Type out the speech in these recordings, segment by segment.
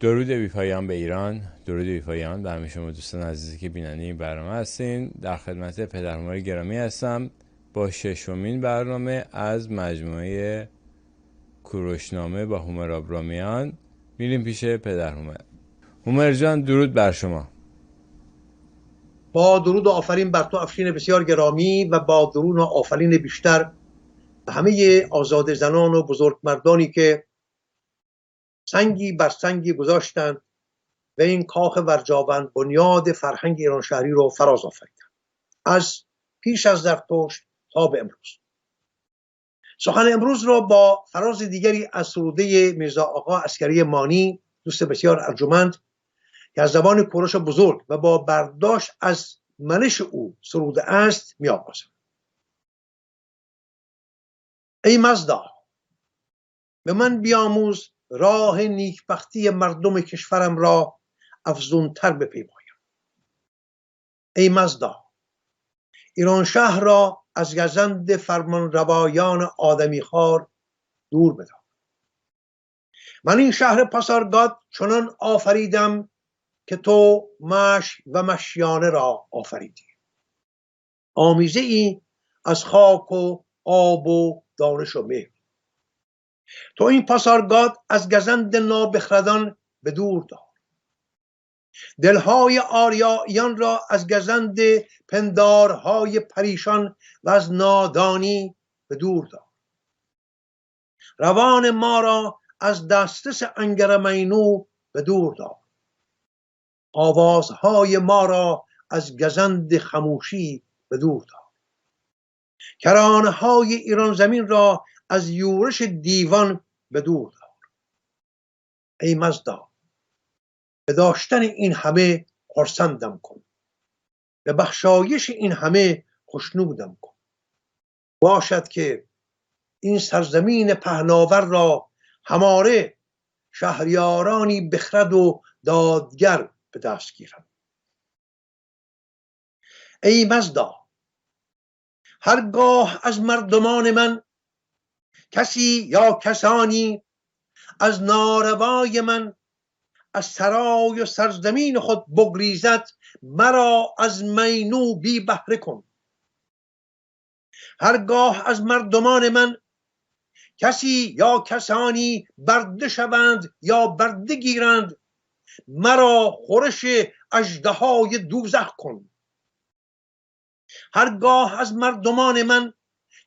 درود بی‌پایان به ایران، درود بی‌پایان به همه شما دوستان عزیزی که بیننده این برنامه هستین. در خدمت پدرهومر گرامی هستم با ششمین برنامه از مجموعه کوروشنامه با هومر آبرامیان. میریم پیش پدرهومر. هومر جان، درود بر شما. با درود و آفرین بر تو افشین بسیار گرامی و با درود و آفرین بیشتر به همه آزاده زنان و بزرگ مردانی که سنگی بر سنگی گذاشتند و این کاخ ورجاوند بنیاد فرهنگ ایران شهری رو فراز آفریدند، از پیش از زرتشت تا به امروز. سخن امروز را با فراز دیگری از سروده میرزا آقا عسکری مانی، دوست بسیار ارجمند که از زبان کوروش بزرگ و با برداشت از منش او سروده است می آغازم. ای مزدا، به من بیاموز راه نیکبختی مردم کشورم را افزونتر بپیمایم. ای مزدا، ایران شهر را از گزند فرمان روایان آدمی خوار دور بدار. من این شهر پاسارگاد چنان آفریدم که تو مش و مشیانه را آفریدی، آمیزه ای از خاک و آب و دانش و مهر. تو این پاسارگاد از گزند نابخردان به دور دار، دلهای آریاییان را از گزند پندارهای پریشان و از نادانی به دور دار. روان ما را از دسترس انگرمینو به دور دار، آوازهای ما را از گزند خموشی به دور دار. کرانهای ایران زمین را از یورش دیوان به دور دار. ای مزدا، به داشتن این همه خرسندم کن، به بخشایش این همه خوشنودم کن. باشد که این سرزمین پهناور را هماره شهریارانی بخرد و دادگر به دست گیرم. ای مزدا، هرگاه از مردمان من کسی یا کسانی از ناروای من از سرای و سرزمین خود بگریزد، مرا از مینو بی بهره کن. هرگاه از مردمان من کسی یا کسانی برده شوند یا برده گیرند، مرا خورش اژدهای دوزخ کن. هرگاه از مردمان من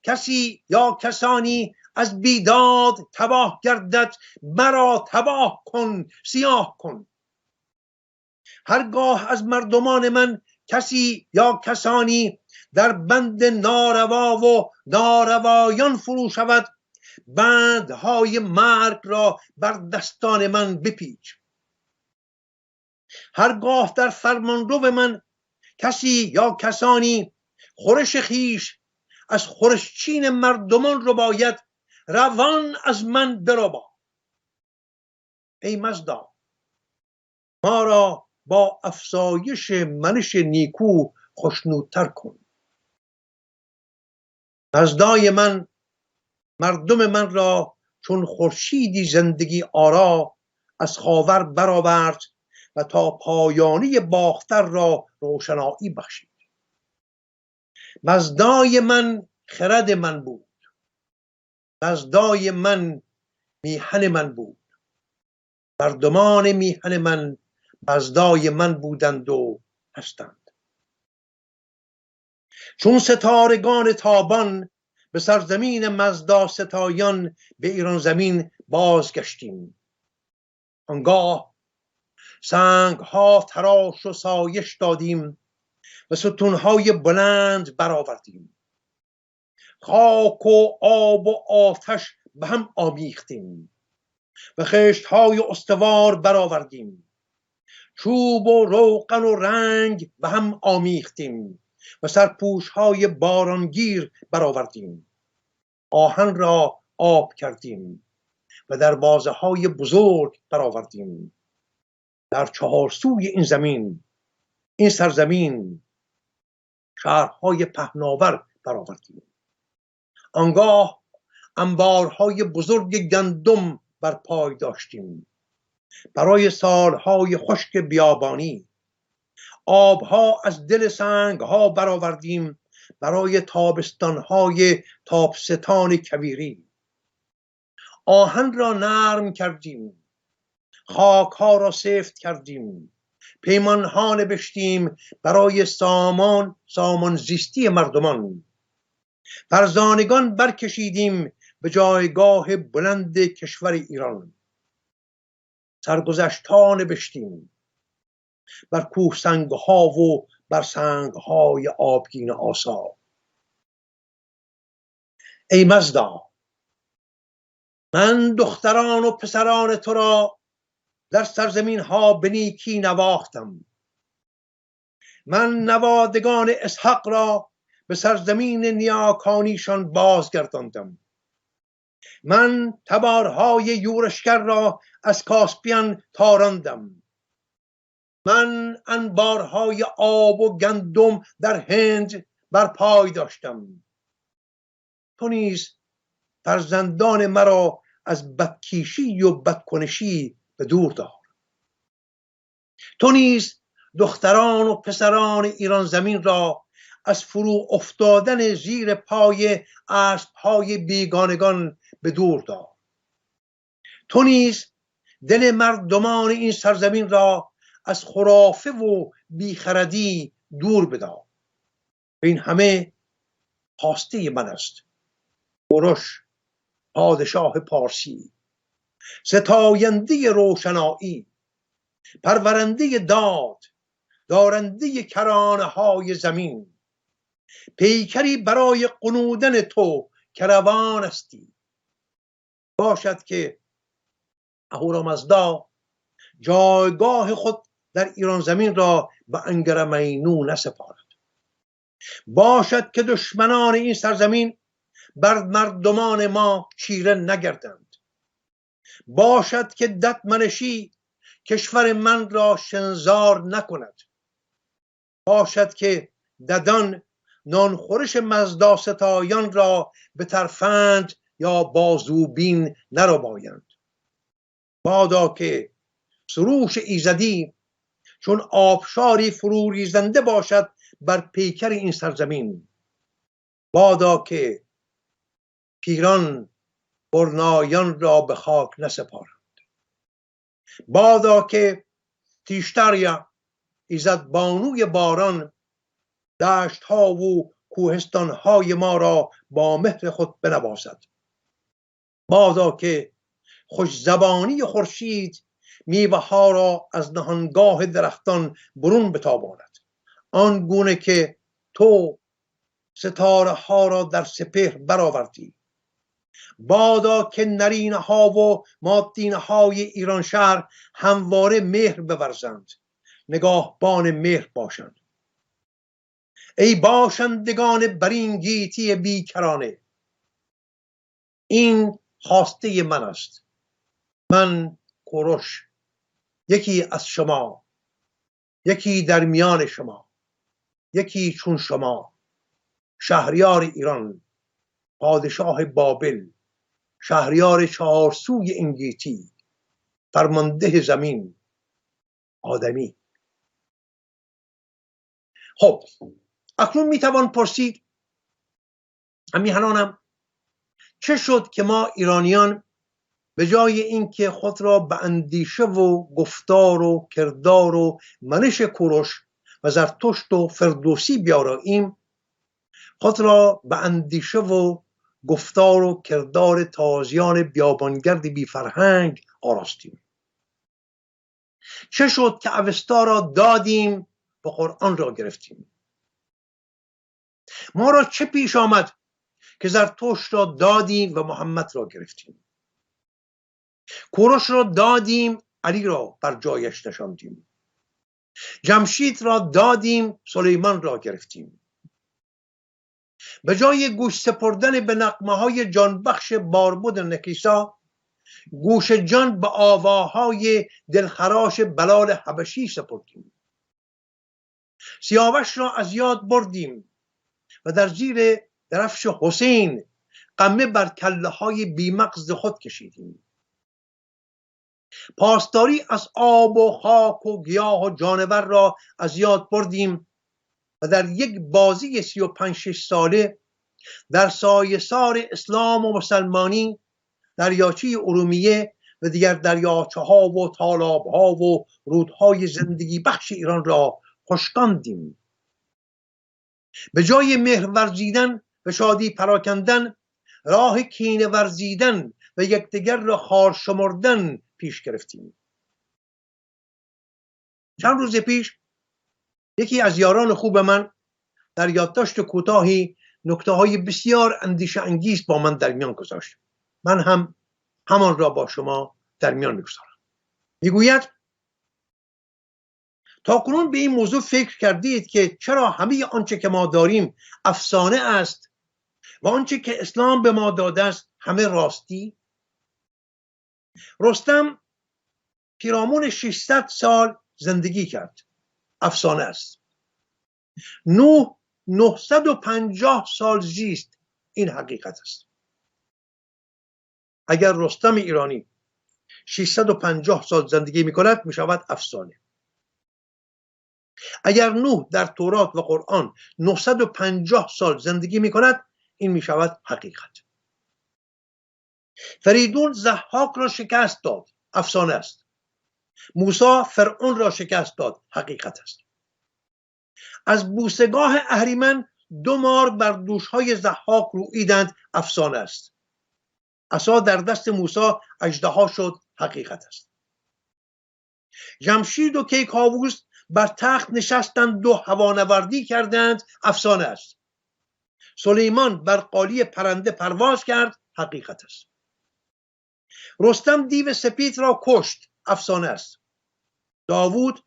کسی یا کسانی از بیداد تباه گردد، مرا تباه کن، سیاه کن. هرگاه از مردمان من کسی یا کسانی در بند ناروا و ناروایان فرو شود، بندهای مرگ را بر دستان من بپیچ. هرگاه در فرمانرو من کسی یا کسانی خورش خیش از خورشچین مردمان رو باید، روان از من بربا. ای مزدا، ما را با افزایش منش نیکو خوشنودتر کن. مزدای من مردم من را چون خورشیدی زندگی آرا از خاور برآورد و تا پایانی باختر را روشنایی بخشید. مزدای من خرد من بود، مزدای من میهن من بود، مردمان میهن من مزدای من بودند و هستند. چون ستارگان تابان به سرزمین مزدا ستایان به ایران زمین بازگشتیم، آنگاه سنگ ها تراش و سایش دادیم و ستونهای بلند برآوردیم. خاک و آب و آتش به هم آمیختیم و خشتهای استوار برآوردیم. چوب و روغن و رنگ به هم آمیختیم و سرپوشهای بارانگیر برآوردیم. آهن را آب کردیم و دروازه‌های بزرگ برآوردیم. در چهار سوی این زمین، این سرزمین، شهرهای پهناور برآوردیم. آنگاه انبارهای بزرگ گندم بر پای داشتیم برای سالهای خشک بیابانی. آبها از دل سنگها برآوردیم برای تابستانهای تابستان کویری. آهن را نرم کردیم، خاکها را سفت کردیم، پیمانها نبشتیم برای سامان زیستی مردمان. فرزانگان برکشیدیم به جایگاه بلند کشور ایران. سرگذشتها نبشتیم بر کوهسنگها و بر سنگهای آبگین آسا. ای مزدا، من دختران و پسران تو را در سرزمین ها به نیکی نواختم. من نوادگان اسحق را به سرزمین نیاکانیشان بازگرداندم. من تبارهای یورشگر را از کاسپیان تاراندم. من انبارهای آب و گندم در هند بر پای داشتم. تو نیز فرزندان مرا از بدکیشی و بدکنشی به دور دار. تو نیز دختران و پسران ایران زمین را از فرو افتادن زیر پای اسب‌های بیگانگان به دور دار. تو نیز دل مردمان این سرزمین را از خرافه و بیخردی دور بدار. این همه خواسته من است. کوروش پادشاه پارسی، ستاینده روشنایی، پرورنده داد، دارنده کرانه های زمین، پیکری برای قنودن تو کروان استی. باشد که اهورامزدا جایگاه خود در ایران زمین را به انگرمینو نسپارد. باشد که دشمنان این سرزمین بر مردمان ما چیره نگردند. باشد که ددمنشی کشور من را شنزار نکند. باشد که ددان نانخورش مزدا ستایان را به ترفند یا بازوبین نربایند. بادا که سروش ایزدی چون آبشاری فرو ریزنده باشد بر پیکر این سرزمین. بادا که پیران برنایان را به خاک نسپارند. بادا که تیشتریا ایزد بانوی باران دشت ها و کوهستان های ما را با مهر خود بنوازد. بادا که خوش زبانی خورشید میوه ها را از نهانگاه درختان برون بتاباند، آن گونه که تو ستاره ها را در سپهر برآوردی. بادا که نرینه ها و مادینه های ایران شهر همواره مهر بورزند، نگاهبان مهر باشند. ای باشندگان برین گیتی بیکرانه، این خواسته من است. من کوروش، یکی از شما، یکی در میان شما، یکی چون شما، شهریار ایران، پادشاه بابل، شهریار چهارسوی این گیتی، فرمانده زمین، آدمی. خب اکنون میتوان پرسید همیهنانم چه شد که ما ایرانیان به جای اینکه خود را به اندیشه و گفتار و کردار و منش کوروش و زرتشت و فردوسی بیاراییم، خود را به اندیشه و گفتار و کردار تازیان بیابانگرد بی فرهنگ آراستیم؟ چه شد که اوستا را دادیم و قرآن را گرفتیم؟ ما را چه پیش آمد که زرتشت را دادیم و محمد را گرفتیم؟ کوروش را دادیم، علی را بر جایش نشاندیم. جمشید را دادیم، سلیمان را گرفتیم. به جای گوش سپردن به نغمه های جانبخش باربد نکیسا، گوش جان به آواهای دلخراش بلال حبشی سپردیم. سیاوش را از یاد بردیم و در زیر درفش حسین قمه بر کله های بیمغز خود کشیدیم. پاسداری از آب و خاک و گیاه و جانور را از یاد بردیم و در یک بازی 35-6 ساله در سایه‌سار اسلام و مسلمانی دریاچه ارومیه و دیگر دریاچه ها و تالاب ها و رودهای زندگی بخش ایران را خشکاندیم. به جای مهر ورزیدن و شادی پراکندن، راه کینه ورزیدن و یکدیگر را خار شمردن پیش گرفتیم. چند روز پیش یکی از یاران خوب من در یادداشت کوتاهی نکته‌های بسیار اندیشه انگیز با من در میان گذاشت. من هم همان را با شما در میان میگذارم. میگوید تاکنون به این موضوع فکر کردید که چرا همه آنچه که ما داریم افسانه است و آنچه که اسلام به ما داده است همه راستی؟ رستم پیرامون 600 سال زندگی کرد، افسانه است. نوح 950 سال زیست، این حقیقت است. اگر رستم ایرانی 650 سال زندگی می کند می شود افسانه. اگر نوح در تورات و قرآن 950 سال زندگی می کند این می شود حقیقت. فریدون ضحاک را شکست داد، افسانه است. موسی فرعون را شکست داد، حقیقت است. از بوسگاه اهریمن 2 مار بر دوشهای ضحاک رویدند، افسانه است. عصا در دست موسی اژدها شد، حقیقت است. جمشید و کیکاووس بر تخت نشستند و هوانوردی کردند، افسانه است. سلیمان بر قالی پرنده پرواز کرد، حقیقت است. رستم دیو سپید را کشت، افسانه است. داوود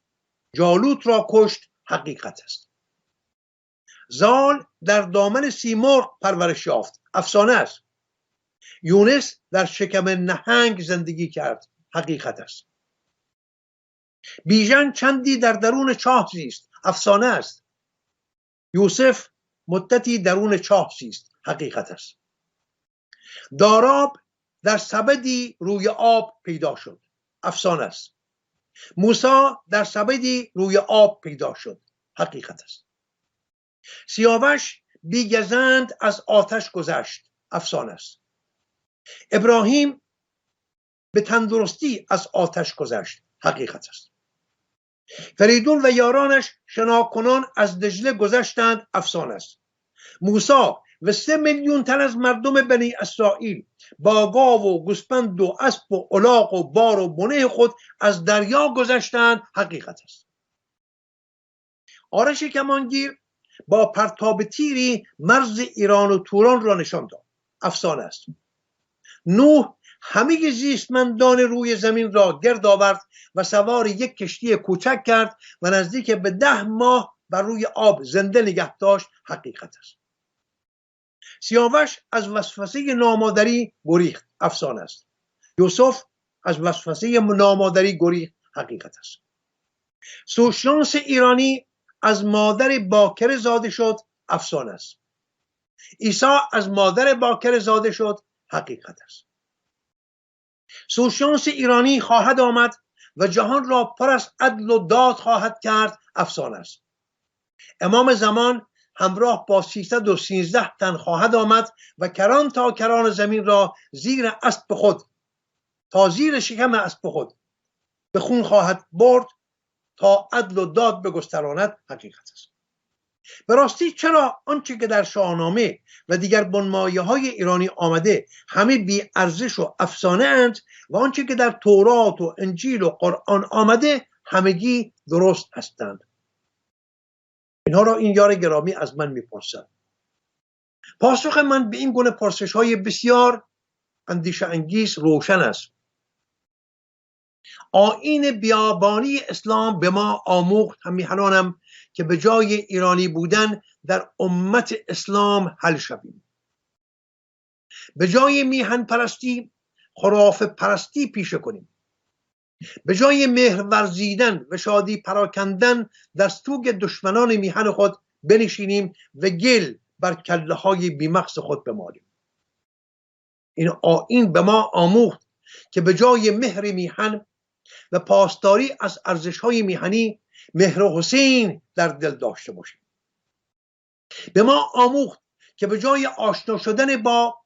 جالوت را کشت، حقیقت است. زال در دامن سیمرغ پرورش یافت، افسانه است. یونس در شکم نهنگ زندگی کرد، حقیقت است. بیژن چندی در درون چاه زیست، افسانه است. یوسف مدتی درون چاه زیست، حقیقت است. داراب در سبدی روی آب پیدا شد، افسانه است. موسی در سبدی روی آب پیدا شد، حقیقت است. سیاوش بی گزند از آتش گذشت، افسانه است. ابراهیم به تندرستی از آتش گذشت، حقیقت است. فریدون و یارانش شناکنان از دجله گذشتند، افسانه است. موسی و 3 میلیون تن از مردم بنی اسرائیل با گاو و گوسپند و اسب و الاغ و بار و بنه خود از دریا گذشتند، حقیقت است. آرش کمانگیر با پرتاب تیری مرز ایران و توران را نشان داد، افسانه است. نوح همه زیستمندان روی زمین را گرد آورد و سوار یک کشتی کوچک کرد و نزدیک به 10 ماه بر روی آب زنده نگه داشت، حقیقت است. سیاوش از وسوسه نامادری گریخت، افسانه است. یوسف از وسوسه نامادری گریخت، حقیقت است. سوشیانس ایرانی از مادر باکره زاده شد، افسانه است. عیسی از مادر باکره زاده شد، حقیقت است. سوشیانس ایرانی خواهد آمد و جهان را پر از عدل و داد خواهد کرد، افسانه است. امام زمان همراه با 313 تن خواهد آمد و کران تا کران زمین را زیر اسب خود تا زیر شکم اسب خود به خون خواهد برد تا عدل و داد بگستراند، حقیقت است. به راستی چرا آنچه که در شاهنامه و دیگر بنمایه‌های ایرانی آمده همه بی ارزش و افسانه اند و آنچه که در تورات و انجیل و قرآن آمده همگی درست هستند؟ اینها را این یار گرامی از من میپرسد. پاسخ من به این گونه پرسش‌های بسیار اندیشه انگیز روشن است. آیین بیابانی اسلام به ما آموخت همیهنانم که به جای ایرانی بودن در امت اسلام حل شویم. به جای میهن پرستی خرافه پرستی پیشه کنیم. به جای مهر ورزیدن و شادی پراکندن در سوگ دشمنان میهن خود بنشینیم و گل بر کله های بیمغز خود بمالیم. این آیین به ما آموخت که به جای مهر میهن و پاسداری از ارزش‌های میهنی مهر و حسین در دل داشته باشیم. به ما آموخت که به جای آشنا شدن با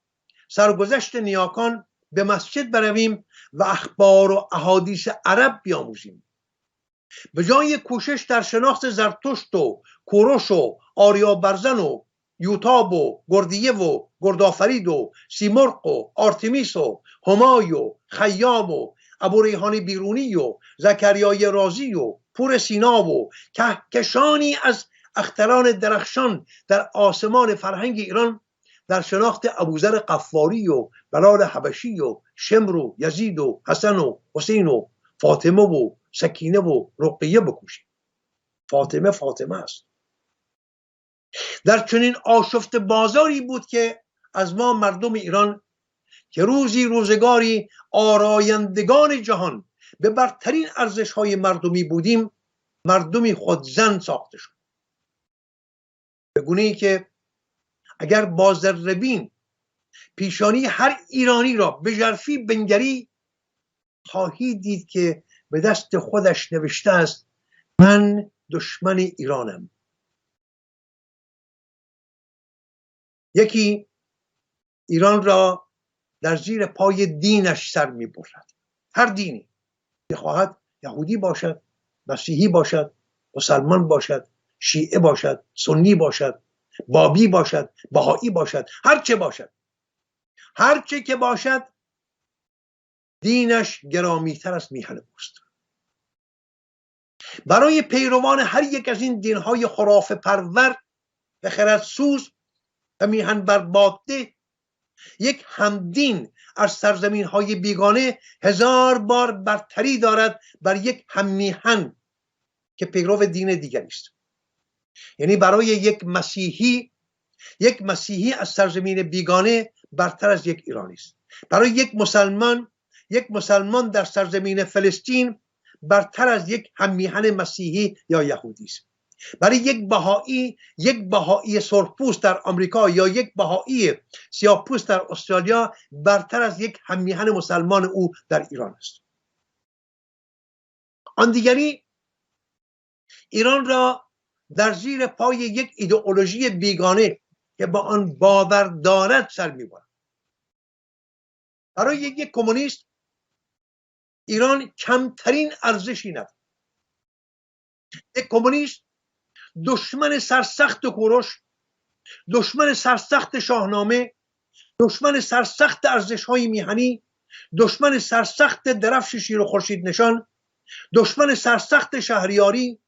سرگذشت نیاکان به مسجد برویم و اخبار و احادیث عرب بیاموزیم. به جای کوشش در شناخت زرتشت و کوروش و آریابرزن و یوتاب و گردیه و گردآفرید و سیمرغ و آرتمیس و همای و خیام و ابوریحان بیرونی و زکریای رازی و پور سینا و کهکشانی از اختران درخشان در آسمان فرهنگ ایران در شناخت ابوذر غفاری و بلال حبشی و شمر و یزید و حسن و حسین و فاطمه و سکینه و رقیه بکوشیم. فاطمه است. در چنین آشفت بازاری بود که از ما مردم ایران که روزگاری آرایندگان جهان به برترین ارزش‌های مردمی بودیم، مردمی خودزن ساخته شد. به گونه‌ای که اگر با ذره‌بین پیشانی هر ایرانی را به ژرفی بنگری، خواهی دید که به دست خودش نوشته است من دشمن ایرانم. یکی ایران را در زیر پای دینش سر می برد. هر دینی بخواهد، یهودی باشد، مسیحی باشد، مسلمان باشد، شیعه باشد، سنی باشد، بابی باشد، بهایی باشد، هر چه باشد، هر چه که باشد، دینش گرامیتر از میهن اوست. برای پیروان هر یک از این دینهای خرافه پرور و خردسوز و میهن برباده، یک همدین از سرزمین های بیگانه 1000 بار برتری دارد بر یک هممیهن که پیرو دین دیگری است. یعنی برای یک مسیحی از سرزمین بیگانه برتر از یک ایرانی است. برای یک مسلمان در سرزمین فلسطین برتر از یک هممیهن مسیحی یا یهودی است. برای یک بهایی سرخپوست در آمریکا یا یک بهایی سیاه‌پوست در استرالیا برتر از یک هممیهن مسلمان او در ایران است. آن دیگری ایران را در زیر پای یک ایدئولوژی بیگانه که با آن باور دارد سر می‌برد. برای یک کمونیست ایران کمترین ارزشی ندارد. یک کمونیست دشمن سرسخت کوروش، دشمن سرسخت شاهنامه، دشمن سرسخت ارزش‌های میهنی، دشمن سرسخت درفش شیر و خورشید نشان، دشمن سرسخت شهریاری،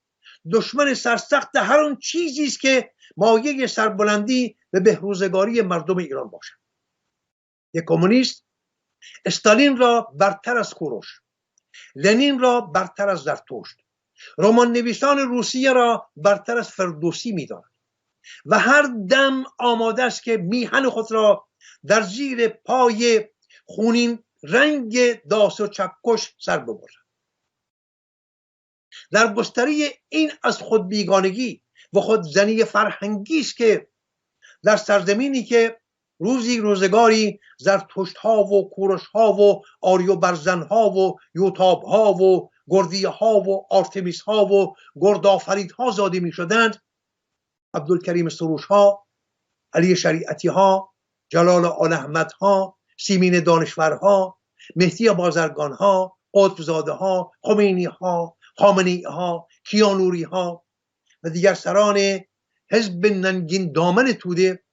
دشمن سرسخت هر آن چیزی است که مایه سربلندی به بهروزگاری مردم ایران باشد. یک کمونیست استالین را برتر از کوروش، لنین را برتر از زرتشت، رمان نویسان روسیه را برتر از فردوسی می‌داند و هر دم آماده است که میهن خود را در زیر پای خونین رنگ داس و چکش سر ببرد. در گستری این از خود بیگانگی و خودزنی فرهنگی است که در سرزمینی که روزگاری زرتشت ها و کوروش ها و آریوبرزن ها و یوتاب ها و گردیه ها و آرتمیس ها و گردآفرید ها زاده می شدند، عبدالکریم سروش ها، علی شریعتی ها، جلال آل احمد ها، سیمین دانشور ها، مهدی بازرگان ها، قطب زاده ها، خمینی ها، خامنه‌ای ها، کیانوری ها و دیگر سران حزب ننگین دامن توده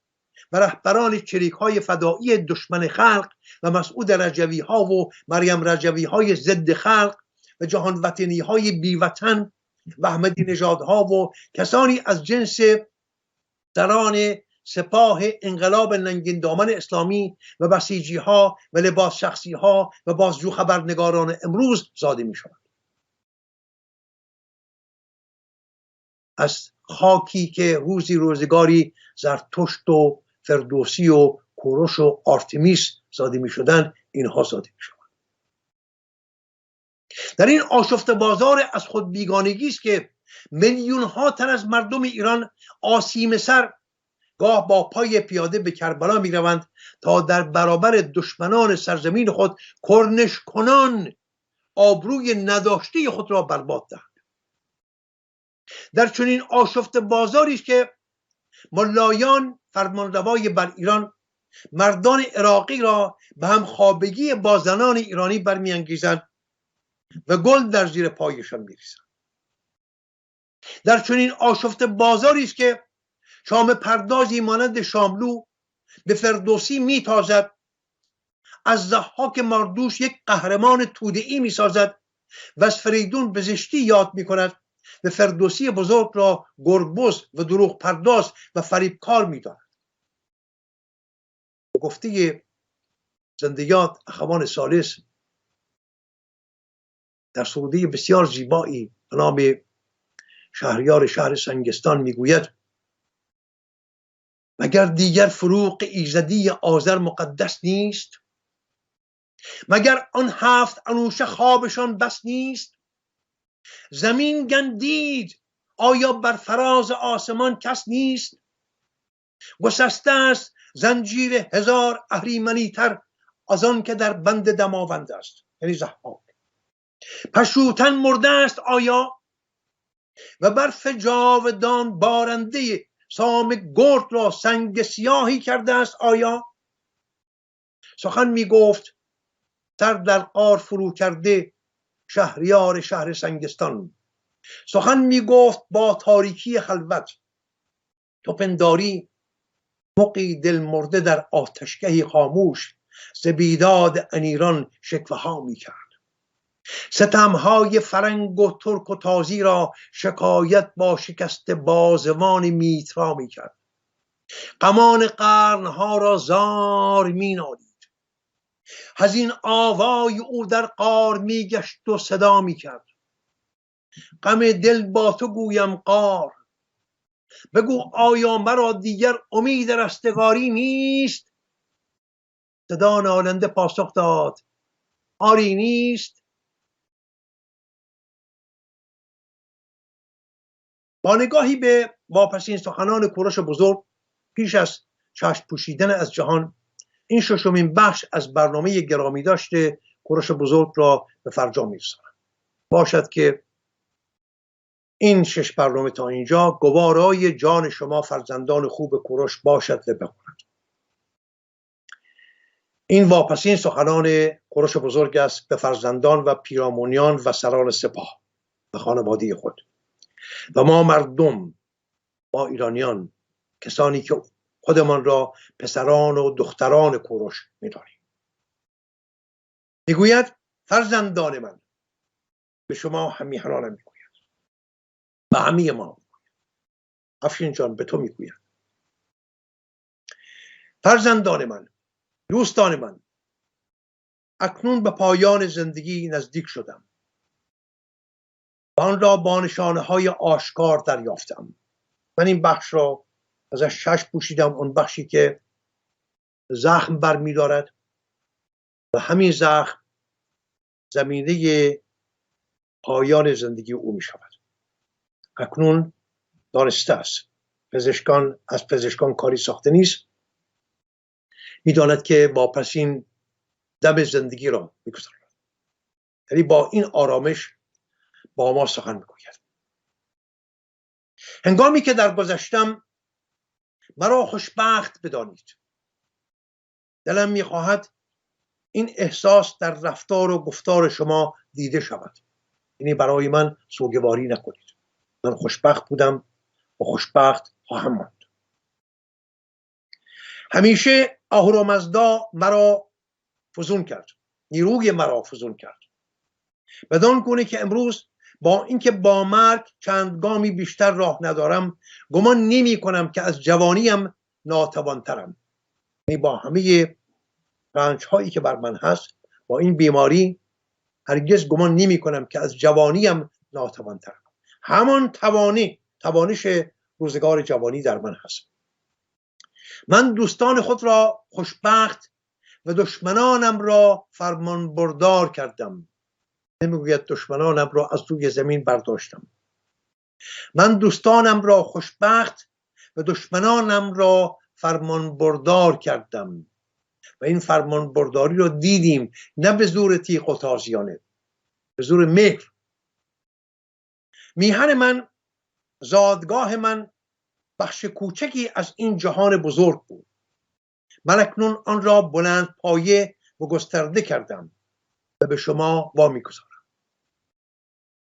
و رهبران چریک های فدایی دشمن خلق و مسعود رجوی ها و مریم رجوی های ضد خلق و جهان وطنی های بیوطن و احمدی نژاد ها و کسانی از جنس سران سپاه انقلاب ننگین دامن اسلامی و بسیجی ها و لباس شخصی ها و بازجو خبرنگاران امروز زاده می شوند. از خاکی که روزگاری زرتشت و فردوسی و کوروش و آرتمیس زاده می شدن، اینها زاده می شوند. در این آشفته بازار از خود بیگانگی است که میلیون ها تن از مردم ایران آسیمه سر گاه با پای پیاده به کربلا می روند تا در برابر دشمنان سرزمین خود کرنش کنان آبروی نداشته خود را برباد دهند. در چنین آشفت بازاری است که ملایان فرمانروای بر ایران مردان عراقی را به هم خوابگی با زنان ایرانی برمیانگیزند و گل در زیر پایشان میریزند. در چنین آشفت بازاری است که شام پردازی مانند شاملو به فردوسی میتازد، از ضحاک ماردوش یک قهرمان توده‌ای میسازد و از فریدون به زشتی یاد میکند و فردوسی بزرگ را گربز و دروغ پرداز و فریبکار میداند. به گفته زندیات اخوان ثالث در سروده بسیار زیبایی به نام شهریار شهر سنگستان میگوید: مگر دیگر فروغ ایزدی آذر مقدس نیست؟ مگر آن 7 انوشه خوابشان بس نیست؟ زمین گندید آیا بر فراز آسمان کس نیست؟ گسسته است زنجیر 1000 اهریمنی تر از آن که در بند دماوند است، یعنی ضحاک. پشوتن مرده است آیا و برف جاودان بارنده سام گرد را سنگ سیاهی کرده است آیا؟ سخن می گفت سر در غار فرو کرده شهریار شهر سنگستان. سخن می گفت با تاریکی خلوت، تو پنداری مقی دل مرده در آتشگهی خاموش ز بیداد انیران شکوه ها می کرد. ستمهای فرنگ و ترک و تازی را شکایت با شکست بازوان میترا می کرد. غمان قرنها را زار می نالید. حزین آوای او در غار می گشت و صدا می کرد: غم دل با تو گویم غار، بگو آیا مرا دیگر امید رستگاری نیست؟ صدا نالنده پاسخ داد: آری نیست. با نگاهی به واپسین سخنان کوروش بزرگ پیش از چشم پوشیدن از جهان، این 6مین بخش از برنامه گرامی داشته کوروش بزرگ را به فرجام می‌رسانم. باشد که این 6 برنامه تا اینجا گوارای جان شما فرزندان خوب کوروش باشد و بخورد. این واپسین سخنان کوروش بزرگ است به فرزندان و پیرامونیان و سران سپاه و خانواده خود و ما مردم، ما ایرانیان، کسانی که خودمان را پسران و دختران کوروش می‌دانیم. میگوید: فرزندان من، به شما همیهنانم میگوید، به همه ما، افشین جان به تو میگوید: فرزندان من، دوستان من، اکنون به پایان زندگی نزدیک شدم و آن را با نشانه‌های آشکار دریافتم. من این بخش را ازش چشم پوشیدم، اون بخشی که زخم برمی‌دارد و همین زخم زمینه پایان زندگی او می شود. اکنون دانسته است از پزشکان کاری ساخته نیست، می‌داند که واپسین دم زندگی را می‌گذراند. یعنی با این آرامش با ما سخن می‌گوید: هنگامی که در گذشتم مرا خوشبخت بدانید. دلم می‌خواهد این احساس در رفتار و گفتار شما دیده شود. یعنی برای من سوگواری نکنید. من خوشبخت بودم و خوشبخت خواهم ماند. همیشه اهورامزدا مرا فزون کرد، نیروی مرا فزون کرد، بدان گونه که امروز با اینکه با مرگ چند گامی بیشتر راه ندارم، گمان نمی کنم که از جوانیم ناتوانترم. یعنی با همه رنج هایی که بر من هست، با این بیماری هرگز گمان نمی کنم که از جوانیم ناتوانترم. همان توانش روزگار جوانی در من هست. من دوستان خود را خوشبخت و دشمنانم را فرمان بردار کردم. نمیگوید دشمنانم را از روی زمین برداشتم. من دوستانم را خوشبخت و دشمنانم را فرمان بردار کردم و این فرمان برداری را دیدیم، نه به زور تیغ و تازیانه، به زور مهر. میهن من، زادگاه من، بخش کوچکی از این جهان بزرگ بود. من اکنون آن را بلند پایه و گسترده کردم و به شما وامی گذارم.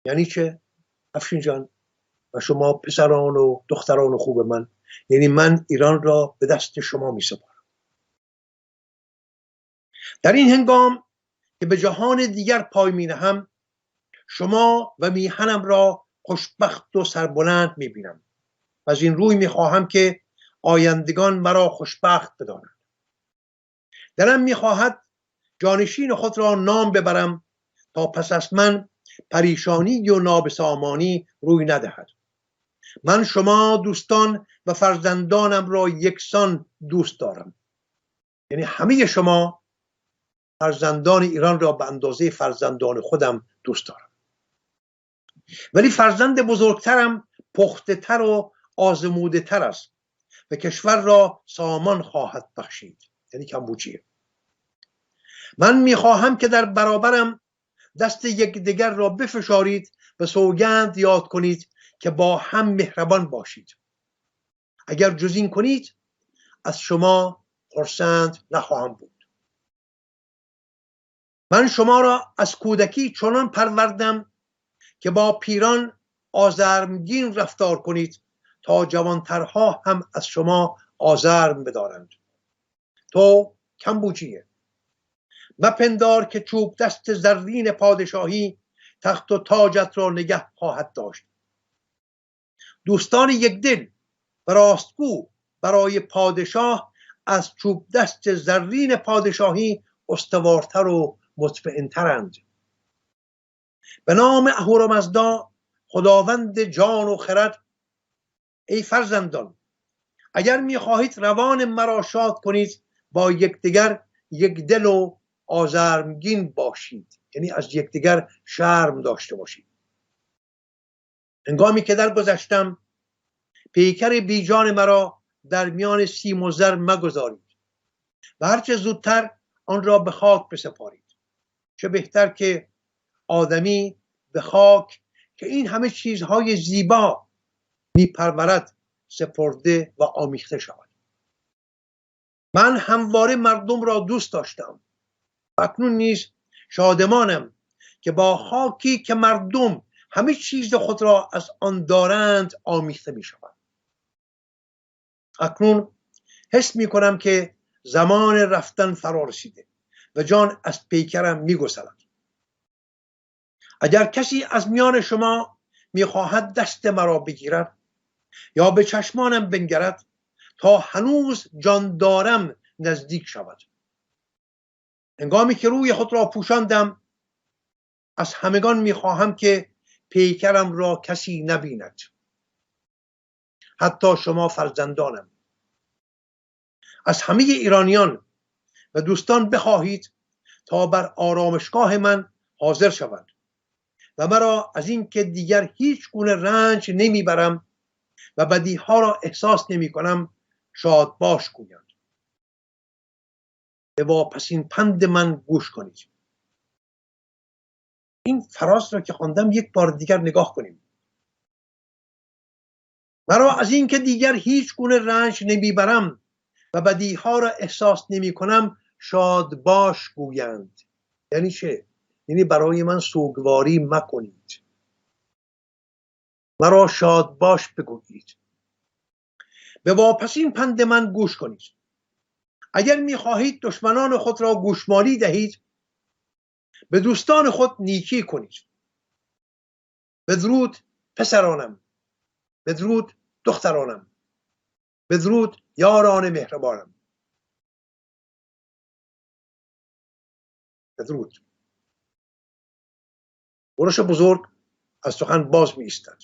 یعنی چه افشین جان و شما پسران و دختران خوب من؟ یعنی من ایران را به دست شما می سپارم. در این هنگام که به جهان دیگر پای می نهم، شما و میهنم را خوشبخت و سربلند می بینم و از این روی می خواهم که آیندگان مرا خوشبخت بدانند. دلم می خواهد جانشین خود را نام ببرم تا پس از من پریشانی و نابسامانی روی ندهد. من شما دوستان و فرزندانم را یکسان دوست دارم. یعنی همه شما فرزندان ایران را به اندازه فرزندان خودم دوست دارم. ولی فرزند بزرگترم پخته تر و آزموده تر است و کشور را سامان خواهد بخشید. یعنی کمبوجیه. من میخواهم که در برابرم دست یکدیگر را بفشارید و سوگند یاد کنید که با هم مهربان باشید. اگر جز این کنید از شما خرسند نخواهم بود. من شما را از کودکی چنان پروردم که با پیران آزرمگین رفتار کنید تا جوانترها هم از شما آزرم بدارند. تو کمبوجیه، مپندار که چوب دست زرین پادشاهی تخت و تاجت را نگه خواهد داشت. دوستان یک دل و راستگو برای پادشاه از چوب دست زرین پادشاهی استوارتر و مطمئنترند. به نام اهورامزدا خداوند جان و خرد، ای فرزندان، اگر میخواهید روان مرا شاد کنید با یکدیگر یک دل و آزرمگین باشید. یعنی از یکدیگر شرم داشته باشید. هنگامی که در گذشتم پیکر بیجان مرا در میان سیم و زر مگذارید و هرچه زودتر آن را به خاک بسپارید. چه بهتر که آدمی به خاک که این همه چیزهای زیبا میپرورد سپرده و آمیخته شود. من همواره مردم را دوست داشتم. اکنون نیز شادمانم که با خاکی که مردم همه چیز خود را از آن دارند آمیخته می شود. اکنون حس می کنم که زمان رفتن فرا رسیده و جان از پیکرم می گسلد. اگر کسی از میان شما می خواهد دست مرا بگیرد یا به چشمانم بنگرد تا هنوز جان دارم نزدیک شود. هنگامی که روی خود را پوشاندم از همگان میخواهم که پیکرم را کسی نبیند، حتی شما فرزندانم. از همه ایرانیان و دوستان بخواهید تا بر آرامشگاه من حاضر شوند و مرا از این که دیگر هیچ گونه رنج نمیبرم و بدیها را احساس نمی کنم شاد باش گویند. به واپسین پند من گوش کنید. این فراز را که خواندم یک بار دیگر نگاه کنیم. مرا از این که دیگر هیچ گونه رنج نمیبرم و بدیها را احساس نمی کنم شاد باش گویند. یعنی چه؟ یعنی برای من سوگواری مکنید. مرا شاد باش بگویید. به واپسین پند من گوش کنید. اگر میخواهید دشمنان خود را گوشمالی دهید به دوستان خود نیکی کنید. بدرود پسرانم، بدرود دخترانم، بدرود یاران مهربانم. بدرود. کوروش بزرگ از سخن باز می ایستد.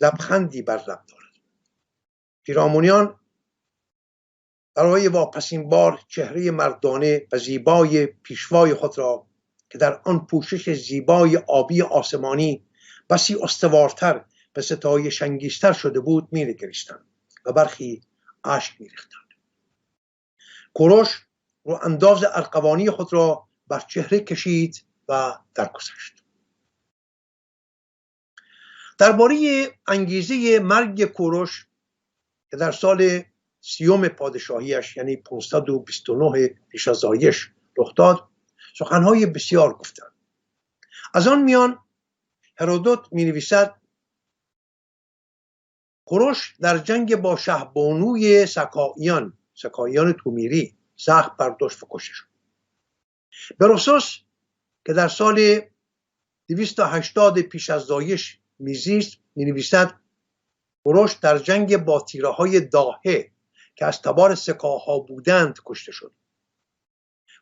لبخندی بر لب دارد. پیرامونیان برای واپسین بار چهره مردانه و زیبای پیشوای خود را که در آن پوشش زیبای آبی آسمانی بسی استوارتر و ستایش انگیزتر شده بود می‌نگریستند و برخی اشک می‌ریختند. کوروش رو انداز ارغوانی خود را بر چهره کشید و درگذشت. درباره انگیزه مرگ کوروش که در سال 30 پادشاهیش یعنی 529 پیش از زایش رخ داد سخنهای بسیار گفتند. از آن میان هرودوت می نویسد کوروش در جنگ با شهبانوی سکاییان تومیری سخت برداشت و کشته شد. بروسوس که در سال 280 پیش از زایش میزیست می نویسد کوروش در جنگ با تیره های داهه که از تبار سکاها بودند کشته شد.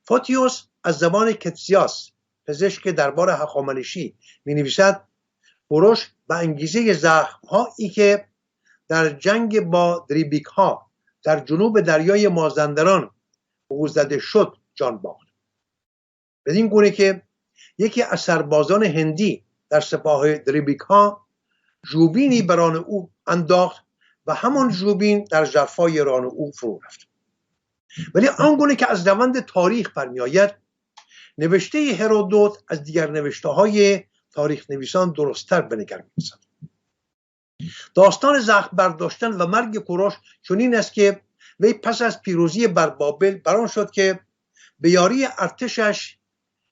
فوتیوس از زبان کتسیاس پزشک دربار هخامنشی می نویسد کوروش به انگیزه زخم‌هایی که در جنگ با دریبیک ها در جنوب دریای مازندران او زده شد جان باخت. بدین گونه که یکی از سربازان هندی در سپاه دریبیک ها ژوبینی بر ران او انداخت و همان ژوبین در ژرفای ران او فرو رفت. ولی آنگونه که از روند تاریخ برمی آید نوشته هرودوت از دیگر نوشته های تاریخ نویسان درستتر به نظر می رسد. داستان زخم برداشتن و مرگ کوروش چنین است که وی پس از پیروزی بر بابل بران شد که به یاری ارتشش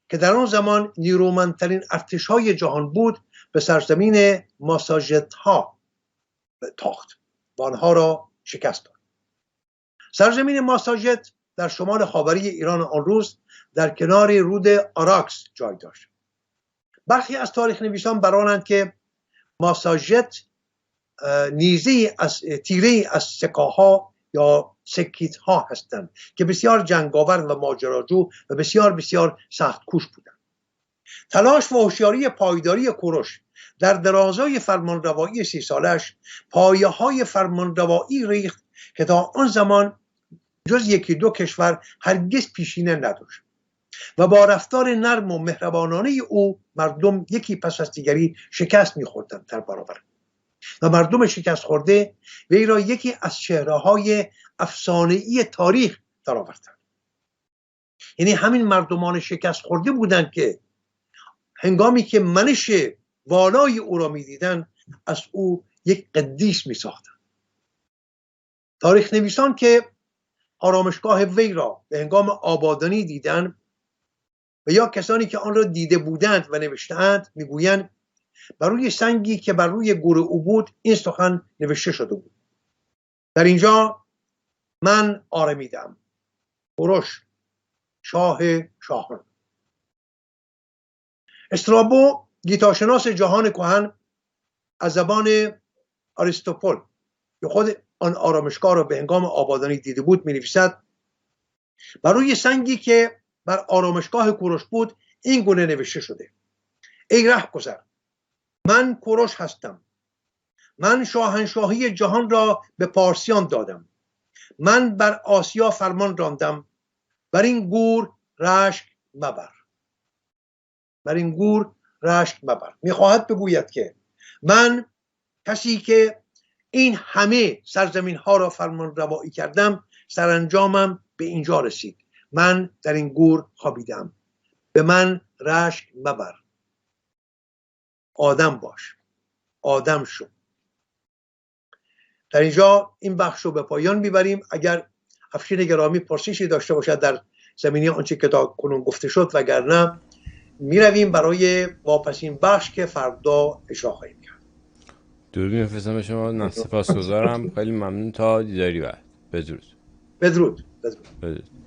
که در آن زمان نیرومندترین ارتش های جهان بود به سرزمین ماساژت ها تاخت و آنها را شکست داد. سرزمین ماساژت در شمال خاوری ایران آن روز در کنار رود آراکس جای داشت. برخی از تاریخ نویسان برانند که ماساژت تیره از سکاها یا سکیت ها هستند که بسیار جنگاور و ماجراجو و بسیار بسیار سخت کوش بودند. تلاش و هوشیاری پایداری کوروش در درازای فرمانروایی 30 سالش پایه های فرمانروایی ریخت که تا آن زمان جز 1-2 کشور هرگز پیشینه نداشت و با رفتار نرم و مهربانانه او مردم یکی پس از دیگری شکست می‌خوردند در برابر و مردم شکست خورده وی را یکی از چهره‌های افسانه‌ای تاریخ درآوردند. یعنی همین مردمان شکست خورده بودند که هنگامی که منش والای او را می‌دیدند از او یک قدیس می‌ساختند. تاریخ نویسان که آرامشگاه وی را به هنگام آبادانی دیدند و یا کسانی که آن را دیده بودند و نوشته‌اند میگویند بر روی سنگی که بر روی گور او بود این سخن نوشته شده بود: در اینجا من آرمیدم، کوروش شاه شاهان. استرابو گیتاشناس جهان کهن از زبان آریستوپول که خود آن آرامشگاه را به هنگام آبادانی دیده بود می‌نویسد بر روی سنگی که بر آرامشگاه کوروش بود این گونه نوشته شده: ای رهگذر، من کوروش هستم. من شاهنشاهی جهان را به پارسیان دادم. من بر آسیا فرمان راندم. بر این گور رشک مبر. بر این گور رشک مبر. میخواهد بگوید که من کسی که این همه سرزمین ها را فرمان روایی کردم سرانجامم به اینجا رسید. من در این گور خوابیدم. به من رشک مبر. آدم باش، آدم شو. در اینجا این بخش رو به پایان میبریم. اگر افشین گرامی پرسشی داشته باشد در زمینه آنچه که تا کنون گفته شد، وگرنه میرویم برای واپسین بخش که فردا اجرا خواهیم کرد. درود میفرستم به شما. سپاسگزارم. خیلی ممنون. تا دیداری بعد. بدرود. بدرود. بدرود.